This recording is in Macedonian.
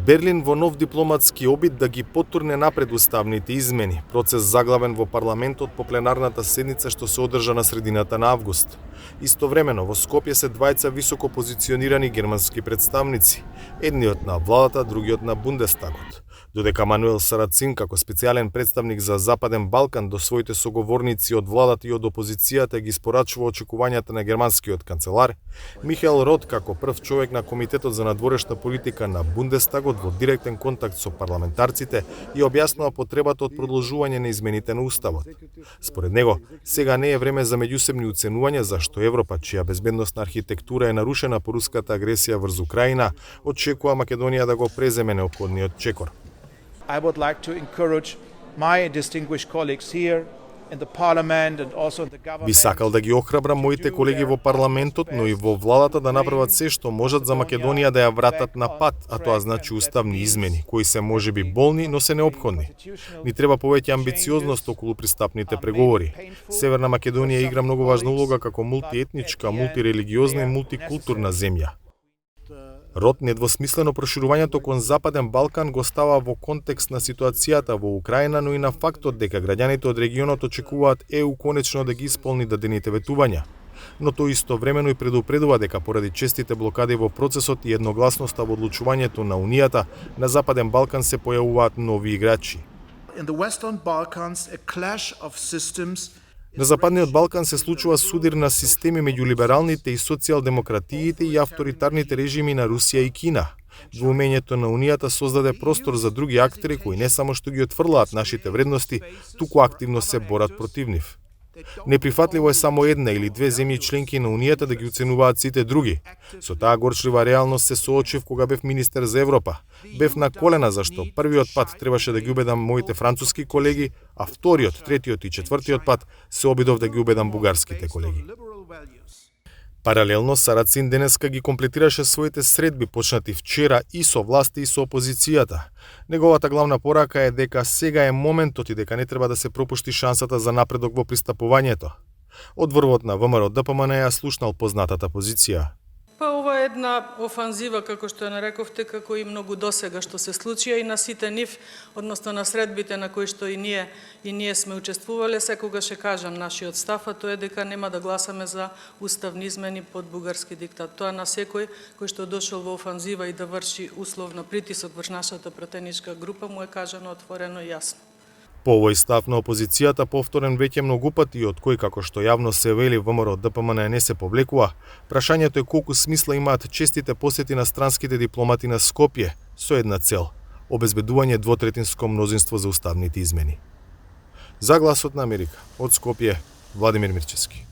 Берлин во нов дипломатски обид да ги потурне напред уставните измени, процес заглавен во парламентот по пленарната седница што се одржа на средината на август. Истовремено во Скопје се двајца високо позиционирани германски представници, едниот на владата, другиот на Бундестагот. Додека Мануел Сарацин како специјален представник за Западен Балкан до своите соговорници од владата и од опозицијата ги спорачува очекувањата на германскиот канцелар, Михаел Рот како прв човек на Комитетот за надворешна политика на Бундестагот во директен контакт со парламентарците и објаснува потребата од продолжување на измените на уставот. Според него, сега не е време за меѓусебни уценувања зашто Европа, чија безбедносна архитектура е нарушена по руската агресија врз Украина, очекува Македонија да го преземе неопходниот чекор. I would like to encourage my distinguished colleagues here in the parliament and also in the government. Би сакал да ги охрабрам моите колеги во парламентот, но и во владата да направат се што можат за Македонија да ја вратат на пат, а тоа значи уставни измени, кои се можеби болни, но се неопходни. Ни треба повеќе амбициозност околу пристапните преговори. Северна Македонија игра многу важна улога како мултиетничка, мултирелигиозна и мултикултурна земја. Рот недвосмислено проширувањето кон Западен Балкан го става во контекст на ситуацијата во Украина, но и на фактот дека граѓаните од регионот очекуваат ЕУ конечно да ги исполни дадените ветувања. Но тој истовремено и предупредува дека поради честите блокади во процесот и едногласноста во одлучувањето на Унијата, на Западен Балкан се појавуваат нови играчи. In the Western Balkans, a clash of systems. На Западниот Балкан се случува судир на системи меѓу либералните и социјалдемократиите и авторитарните режими на Русија и Кина. Двоумењето на Унијата создаде простор за други актери кои не само што ги отфрлаат нашите вредности, туку активно се борат против нив. Неприфатливо е само една или две земји членки на Унијата да ги оценуваат сите други. Со таа горчлива реалност се соочив кога бев министер за Европа. Бев на колена зашто првиот пат требаше да ги убедам моите француски колеги, а вториот, третиот и четвртиот пат се обидов да ги убедам бугарските колеги. Паралелно, Сарацин денеска ги комплетираше своите средби почнати вчера и со власти и со опозицијата. Неговата главна порака е дека сега е моментот и дека не треба да се пропушти шансата за напредок во пристапувањето. Од врвот на ВМРО ДПМН ја слушнал познатата позиција. Па ова е една офанзива, како што ја нарековте, како и многу досега што се случија и на сите нив, односно на средбите на кои што и ние сме учествувале, секогаш ќе кажам нашиот став, а тоа е дека нема да гласаме за уставни измени под бугарски диктат. Тоа на секој кој што дошол во офанзива и да врши условно притисок врз нашата пратеничка група му е кажано отворено и јасно. По овој став на опозицијата повторен веќе многу пати од кој како што јавно се вели ВМРО ДПМН не се повлекува, прашањето е колку смисла имаат честите посети на странските дипломати на Скопје со една цел – обезбедување двотретинско мнозинство за уставните измени. За Гласот на Америка, од Скопје, Владимир Мирчевски.